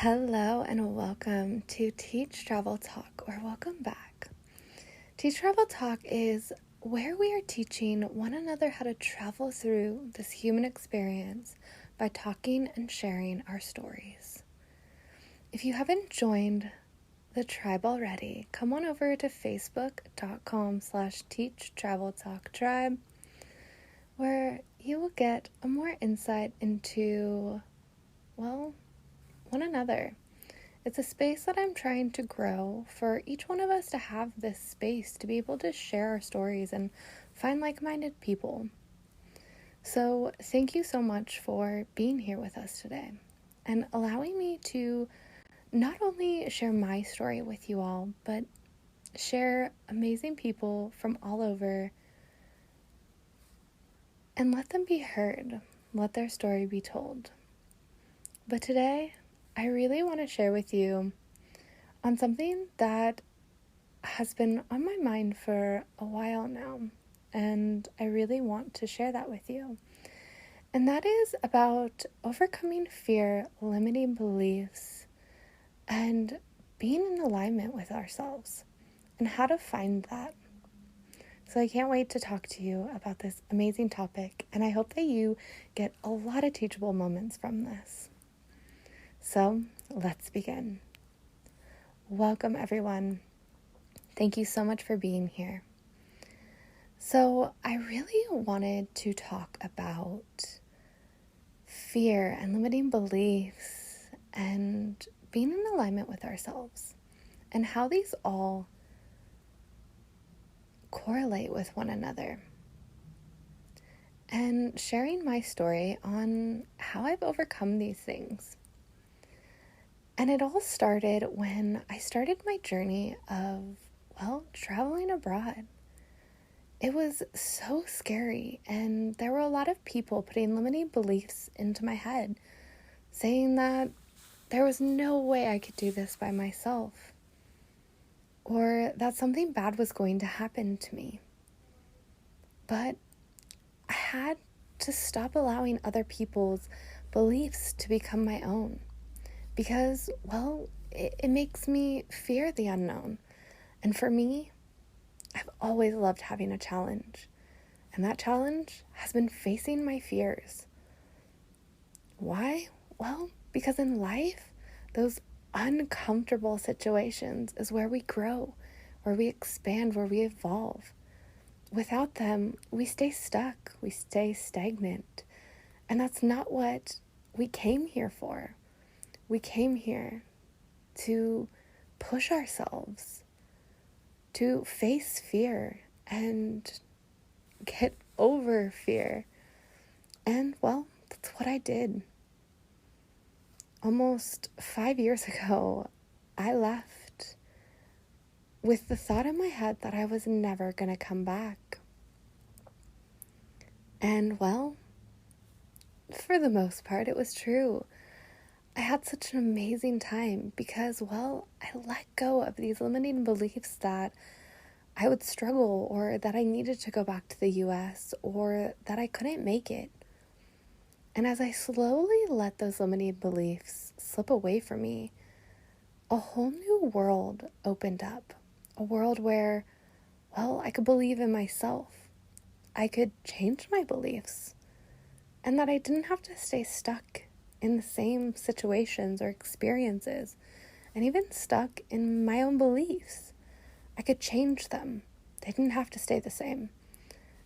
Hello and welcome to Teach Travel Talk, or welcome back. Teach Travel Talk is where we are teaching one another how to travel through this human experience by talking and sharing our stories. If you haven't joined the tribe already, come on over to facebook.com/TEACH.TRAVEL.TALK tribe, where you will get a more insight into, one another. It's a space that I'm trying to grow for each one of us to have this space to be able to share our stories and find like-minded people. So thank you so much for being here with us today and allowing me to not only share my story with you all, but share amazing people from all over and let them be heard, let their story be told. But today, I really want to share with you on something that has been on my mind for a while now, and I really want to share that with you. And that is about overcoming fear, limiting beliefs, and being in alignment with ourselves, and how to find that. So I can't wait to talk to you about this amazing topic, and I hope that you get a lot of teachable moments from this. So let's begin. Welcome, everyone. Thank you so much for being here. So I really wanted to talk about fear and limiting beliefs and being in alignment with ourselves and how these all correlate with one another, and sharing my story on how I've overcome these things. And it all started when I started my journey of, traveling abroad. It was so scary, and there were a lot of people putting limiting beliefs into my head, saying that there was no way I could do this by myself, or that something bad was going to happen to me. But I had to stop allowing other people's beliefs to become my own. Because, it makes me fear the unknown. And for me, I've always loved having a challenge. And that challenge has been facing my fears. Why? Well, because in life, those uncomfortable situations is where we grow, where we expand, where we evolve. Without them, we stay stuck, we stay stagnant. And that's not what we came here for. We came here to push ourselves, to face fear and get over fear. And, that's what I did. Almost 5 years ago, I left with the thought in my head that I was never going to come back. And, for the most part, it was true. I had such an amazing time because, I let go of these limiting beliefs that I would struggle, or that I needed to go back to the US, or that I couldn't make it. And as I slowly let those limiting beliefs slip away from me, a whole new world opened up. A world where, I could believe in myself. I could change my beliefs. And that I didn't have to stay stuck in the same situations or experiences, and even stuck in my own beliefs. I could change them. They didn't have to stay the same.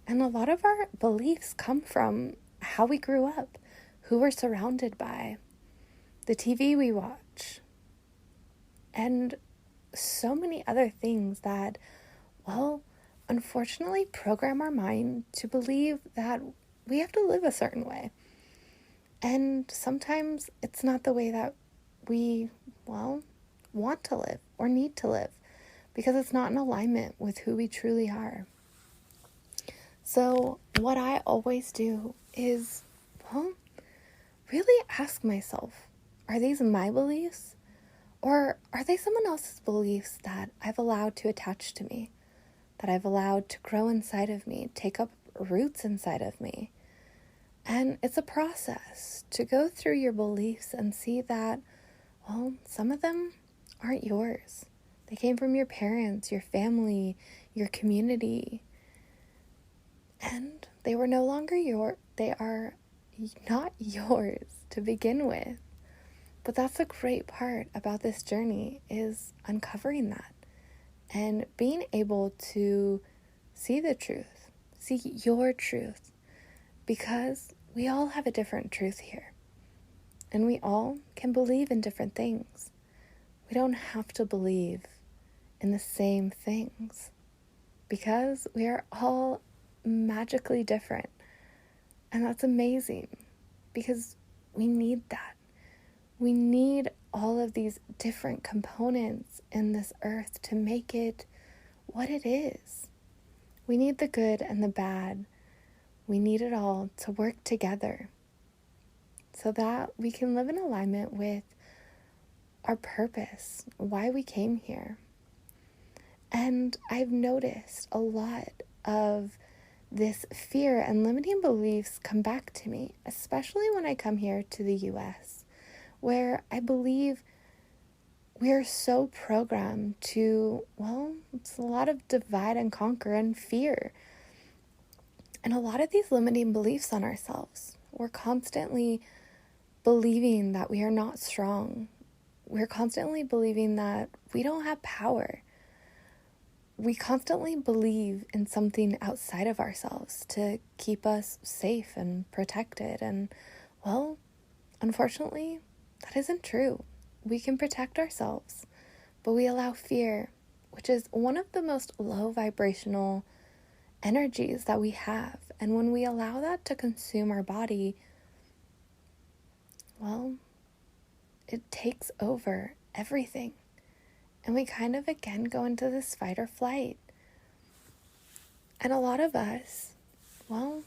And a lot of our beliefs come from how we grew up, who we're surrounded by, the TV we watch, and so many other things that, unfortunately program our mind to believe that we have to live a certain way. And sometimes it's not the way that we, want to live or need to live, because it's not in alignment with who we truly are. So what I always do is, really ask myself, are these my beliefs? Or are they someone else's beliefs that I've allowed to attach to me, that I've allowed to grow inside of me, take up roots inside of me? And it's a process to go through your beliefs and see that, well, some of them aren't yours. They came from your parents, your family, your community, and they were no longer they are not yours to begin with. But that's the great part about this journey, is uncovering that and being able to see the truth, see your truth, because we all have a different truth here. And we all can believe in different things. We don't have to believe in the same things, because we are all magically different. And that's amazing, because we need that. We need all of these different components in this earth to make it what it is. We need the good and the bad. We need it all to work together so that we can live in alignment with our purpose, why we came here. And I've noticed a lot of this fear and limiting beliefs come back to me, especially when I come here to the US, where I believe we are so programmed to, well, it's a lot of divide and conquer and fear. And a lot of these limiting beliefs on ourselves. We're constantly believing that we are not strong. We're constantly believing that we don't have power. We constantly believe in something outside of ourselves to keep us safe and protected. And, well, unfortunately, that isn't true. We can protect ourselves, but we allow fear, which is one of the most low vibrational energies that we have. And when we allow that to consume our body, well, it takes over everything. And we kind of again go into this fight or flight. And a lot of us, well,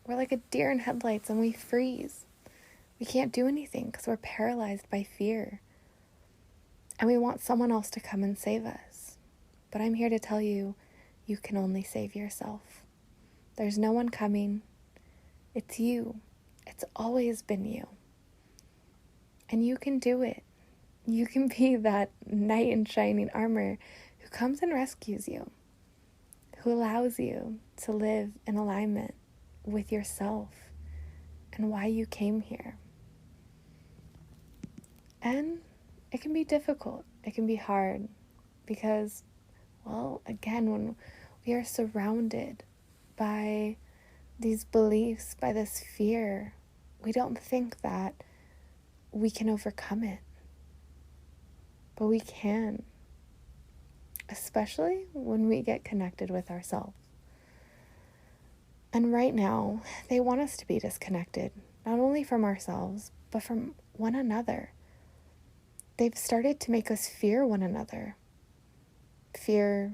we're like a deer in headlights and we freeze. We can't do anything because we're paralyzed by fear. And we want someone else to come and save us. But I'm here to tell you, you can only save yourself. There's no one coming. It's you. It's always been you. And you can do it. You can be that knight in shining armor who comes and rescues you, who allows you to live in alignment with yourself and why you came here. And it can be difficult. It can be hard because, well, again, when we are surrounded by these beliefs, by this fear, we don't think that we can overcome it. But we can, especially when we get connected with ourselves. And right now, they want us to be disconnected, not only from ourselves, but from one another. They've started to make us fear one another. Fear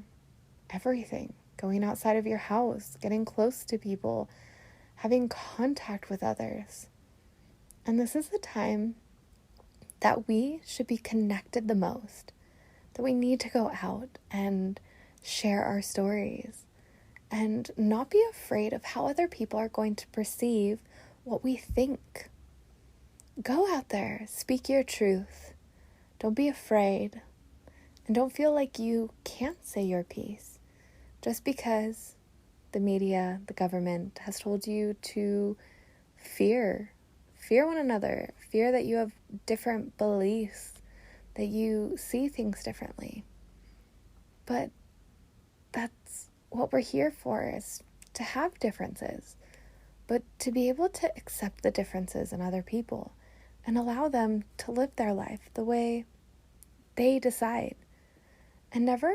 everything. Going outside of your house, getting close to people, having contact with others. And this is the time that we should be connected the most. That we need to go out and share our stories and not be afraid of how other people are going to perceive what we think. Go out there, speak your truth. Don't be afraid, and don't feel like you can't say your piece just because the media, the government has told you to fear one another, fear that you have different beliefs, that you see things differently. But that's what we're here for, is to have differences, but to be able to accept the differences in other people and allow them to live their life the way they decide, and never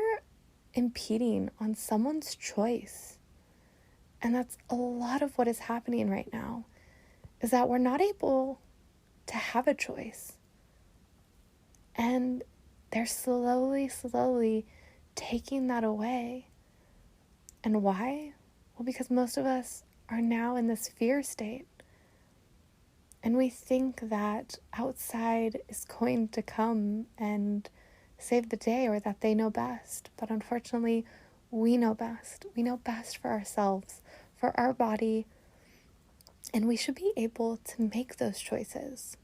impeding on someone's choice. And that's a lot of what is happening right now, is that we're not able to have a choice. And they're slowly taking that away. And why? Well, because most of us are now in this fear state. And we think that outside is going to come and save the day, or that they know best. But unfortunately, we know best. We know best for ourselves, for our body. And we should be able to make those choices.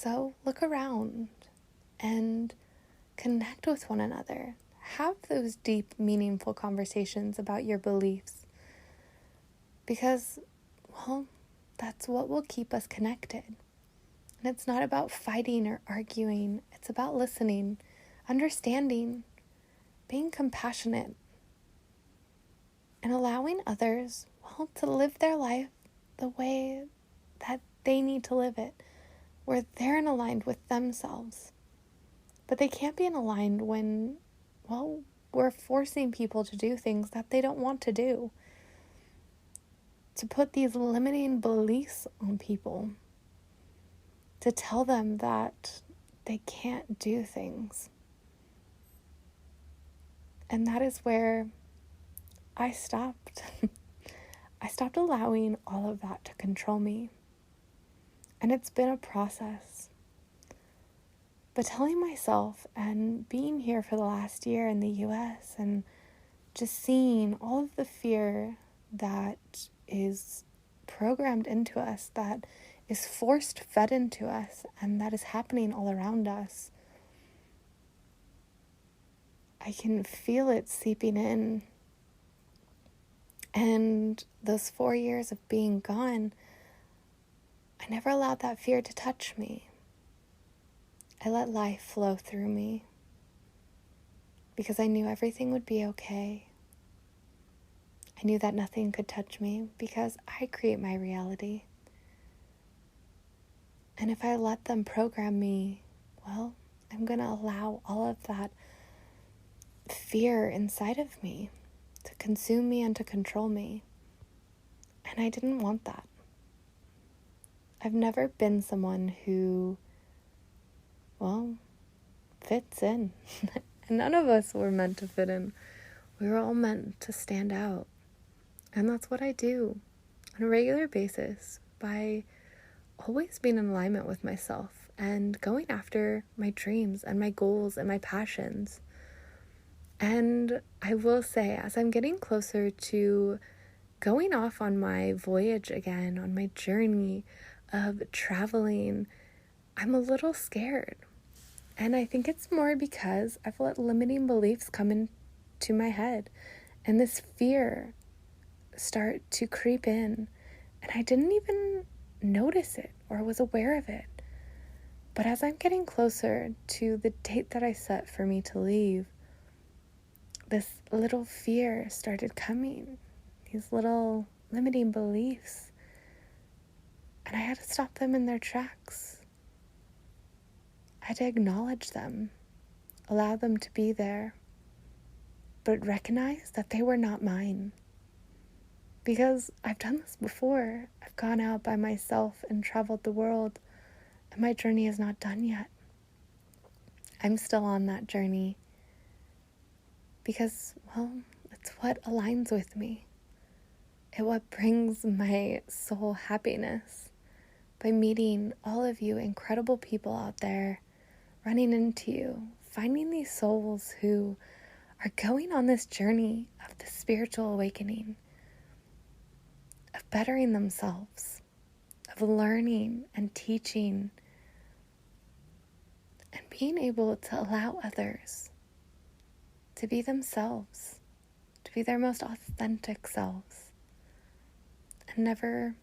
So look around and connect with one another. Have those deep, meaningful conversations about your beliefs. Because, well, that's what will keep us connected. And it's not about fighting or arguing. It's about listening, understanding, being compassionate, and allowing others, well, to live their life the way that they need to live it, where they're aligned with themselves. But they can't be aligned when, well, we're forcing people to do things that they don't want to do. To put these limiting beliefs on people. To tell them that they can't do things. And that is where I stopped. I stopped allowing all of that to control me. And it's been a process. But telling myself and being here for the last year in the US and just seeing all of the fear that is programmed into us, that is forced fed into us, and that is happening all around us. I can feel it seeping in. And those 4 years of being gone, I never allowed that fear to touch me. I let life flow through me because I knew everything would be okay. I knew that nothing could touch me because I create my reality. And if I let them program me, well, I'm going to allow all of that fear inside of me to consume me and to control me. And I didn't want that. I've never been someone who, well, fits in. And none of us were meant to fit in. We were all meant to stand out. And that's what I do on a regular basis by always being in alignment with myself and going after my dreams and my goals and my passions. And I will say, as I'm getting closer to going off on my voyage again, on my journey of traveling, I'm a little scared. And I think it's more because I've let limiting beliefs come into my head and this fear start to creep in. And I didn't even notice it or was aware of it. But as I'm getting closer to the date that I set for me to leave, this little fear started coming, these little limiting beliefs. And I had to stop them in their tracks. I had to acknowledge them, allow them to be there, but recognize that they were not mine. Because I've done this before. I've gone out by myself and traveled the world, and my journey is not done yet. I'm still on that journey because, well, it's what aligns with me. It's what brings my soul happiness by meeting all of you incredible people out there, running into you, finding these souls who are going on this journey of the spiritual awakening, of bettering themselves, of learning and teaching, and being able to allow others to be themselves, to be their most authentic selves, and never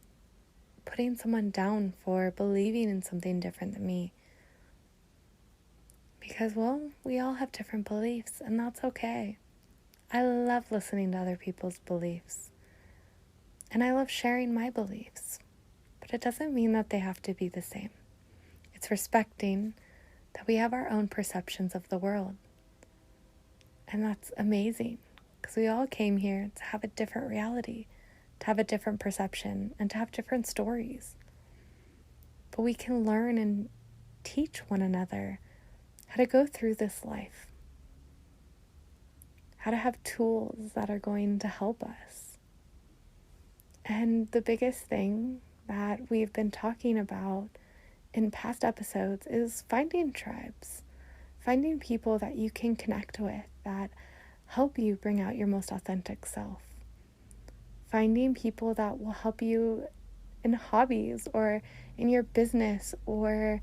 putting someone down for believing in something different than me. Because, well, we all have different beliefs, and that's okay. I love listening to other people's beliefs. And I love sharing my beliefs. But it doesn't mean that they have to be the same. It's respecting that we have our own perceptions of the world. And that's amazing, because we all came here to have a different reality, to have a different perception, and to have different stories. But we can learn and teach one another how to go through this life, how to have tools that are going to help us. And the biggest thing that we've been talking about in past episodes is finding tribes, finding people that you can connect with that help you bring out your most authentic self, finding people that will help you in hobbies or in your business or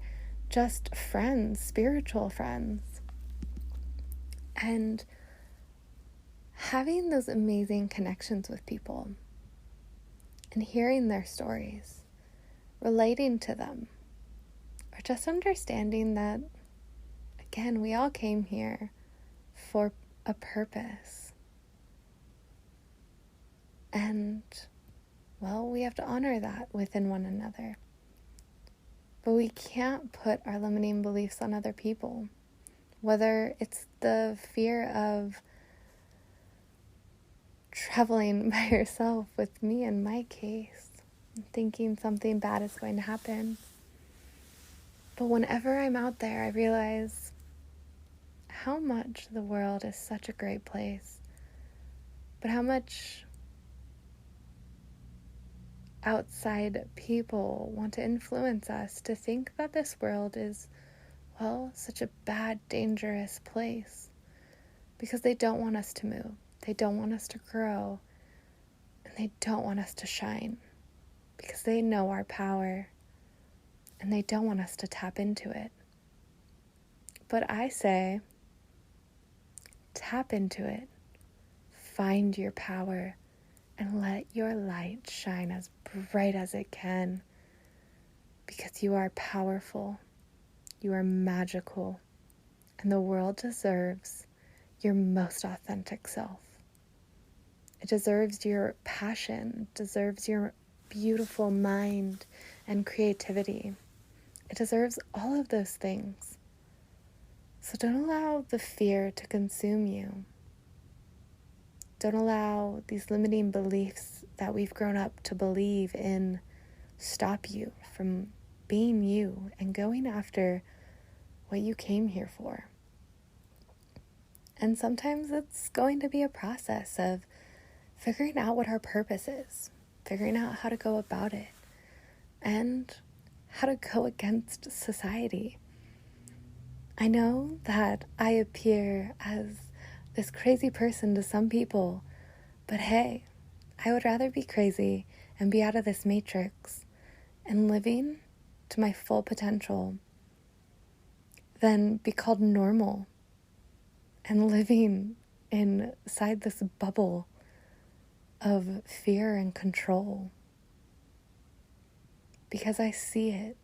just friends, spiritual friends. And having those amazing connections with people and hearing their stories, relating to them, or just understanding that, again, we all came here for a purpose. And, well, we have to honor that within one another. But we can't put our limiting beliefs on other people. Whether it's the fear of traveling by yourself, with me in my case, thinking something bad is going to happen. But whenever I'm out there, I realize how much the world is such a great place, but how much outside people want to influence us to think that this world is, well, such a bad, dangerous place, because they don't want us to move, they don't want us to grow, and they don't want us to shine, because they know our power, and they don't want us to tap into it. But I say, tap into it, find your power, and let your light shine as bright as it can, because you are powerful, you are magical, and the world deserves your most authentic self. It deserves your passion, deserves your beautiful mind and creativity. It deserves all of those things. So don't allow the fear to consume you. Don't allow these limiting beliefs that we've grown up to believe in stop you from being you and going after what you came here for. And sometimes it's going to be a process of figuring out what our purpose is, figuring out how to go about it, and how to go against society. I know that I appear as this crazy person to some people, but hey, I would rather be crazy and be out of this matrix and living to my full potential than be called normal and living inside this bubble of fear and control. Because I see it.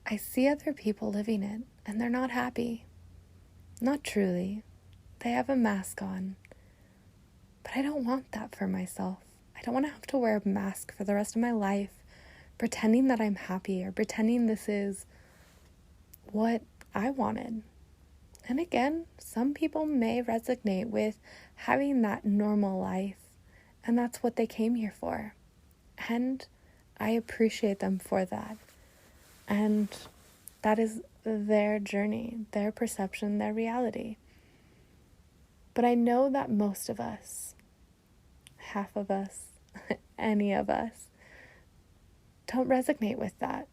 I see other people living it, and they're not happy. Not truly. They have a mask on. But I don't want that for myself. I don't want to have to wear a mask for the rest of my life, pretending that I'm happy or pretending this is what I wanted. And again, some people may resonate with having that normal life, and that's what they came here for. And I appreciate them for that. And that is their journey, their perception, their reality. But I know that most of us, half of us, any of us, don't resonate with that.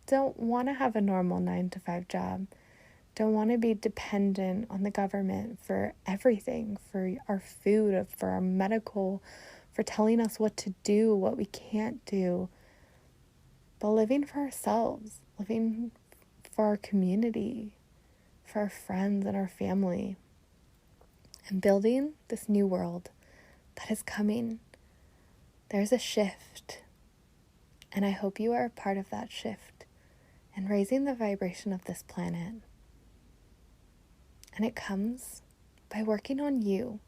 Don't want to have a normal 9-to-5 job. Don't want to be dependent on the government for everything, for our food, for our medical, for telling us what to do, what we can't do. But living for ourselves, living for our community, for our friends and our family, and building this new world that is coming. There's a shift, and I hope you are a part of that shift and raising the vibration of this planet. And it comes by working on you,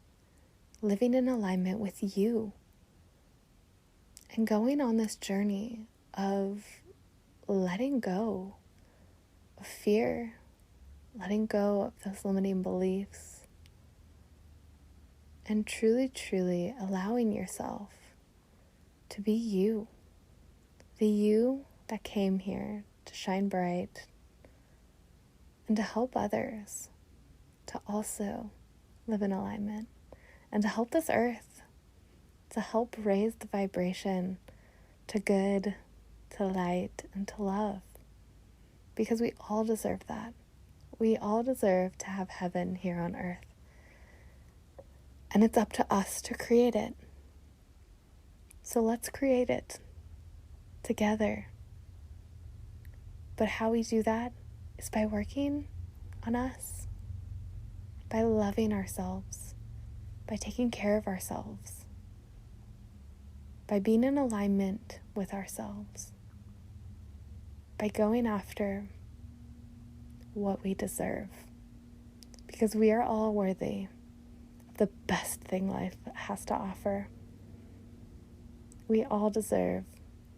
living in alignment with you, and going on this journey of letting go of fear, letting go of those limiting beliefs, and truly, truly allowing yourself to be you, the you that came here to shine bright and to help others to also live in alignment, and to help this earth, to help raise the vibration to good, to light, and to love. Because we all deserve that. We all deserve to have heaven here on earth. And it's up to us to create it. So let's create it together. But how we do that is by working on us, by loving ourselves, by taking care of ourselves, by being in alignment with ourselves, by going after what we deserve. Because we are all worthy of the best thing life has to offer. We all deserve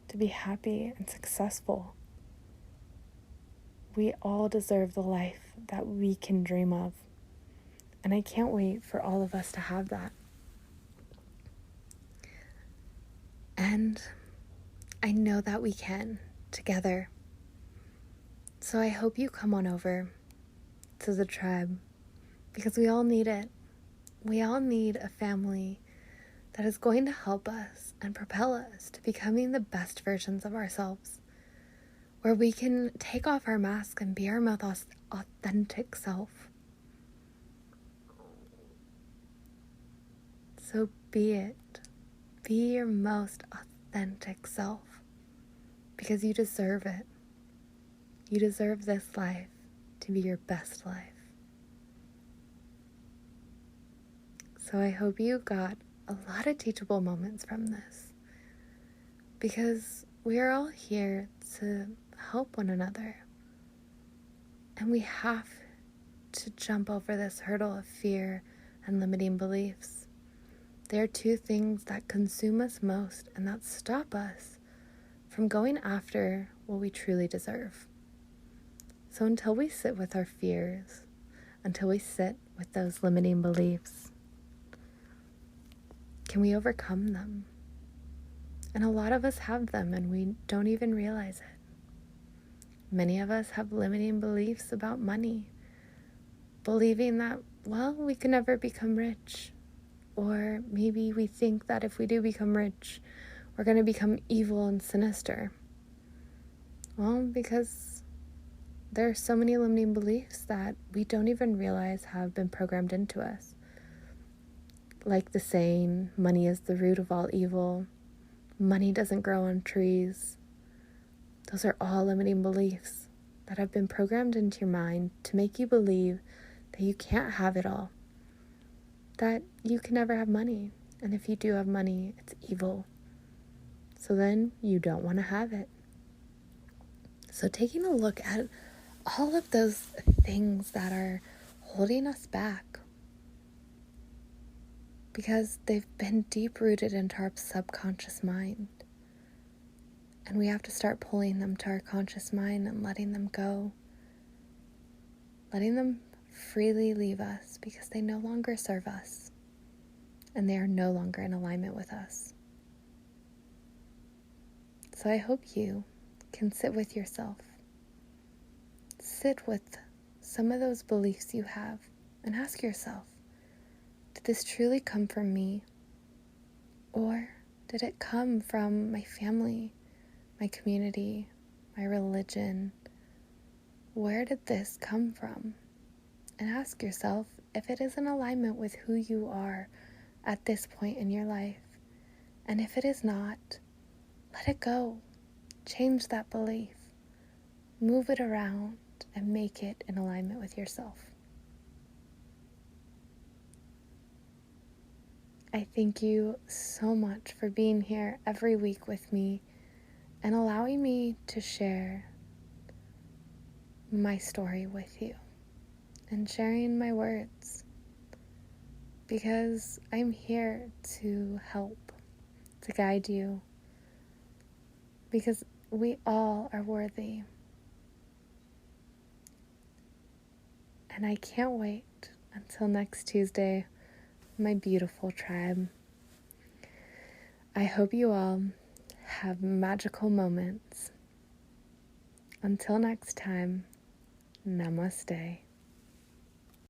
to be happy and successful. We all deserve the life that we can dream of. And I can't wait for all of us to have that. And I know that we can together. So I hope you come on over to the tribe, because we all need it. We all need a family that is going to help us and propel us to becoming the best versions of ourselves, where we can take off our mask and be our most authentic self. So be it. Be your most authentic self, because you deserve it. You deserve this life to be your best life. So I hope you got a lot of teachable moments from this, because we are all here to help one another. And we have to jump over this hurdle of fear and limiting beliefs. They are two things that consume us most and that stop us from going after what we truly deserve. So until we sit with our fears, until we sit with those limiting beliefs, can we overcome them? And a lot of us have them and we don't even realize it. Many of us have limiting beliefs about money, believing that, well, we can never become rich. Or maybe we think that if we do become rich, we're going to become evil and sinister. Well, because there are so many limiting beliefs that we don't even realize have been programmed into us. Like the saying, money is the root of all evil. Money doesn't grow on trees. Those are all limiting beliefs that have been programmed into your mind to make you believe that you can't have it all. That you can never have money. And if you do have money, it's evil. So then you don't want to have it. So taking a look at all of those things that are holding us back, because they've been deep-rooted into our subconscious mind. And we have to start pulling them to our conscious mind and letting them go. Letting them freely leave us because they no longer serve us. And they are no longer in alignment with us. So I hope you can sit with yourself. Sit with some of those beliefs you have and ask yourself, did this truly come from me? Or did it come from my family, my community, my religion? Where did this come from? And ask yourself if it is in alignment with who you are at this point in your life. And if it is not, let it go. Change that belief. Move it around and make it in alignment with yourself. I thank you so much for being here every week with me and allowing me to share my story with you and sharing my words, because I'm here to help, to guide you, because we all are worthy. And I can't wait until next Tuesday, my beautiful tribe. I hope you all have magical moments. Until next time, namaste.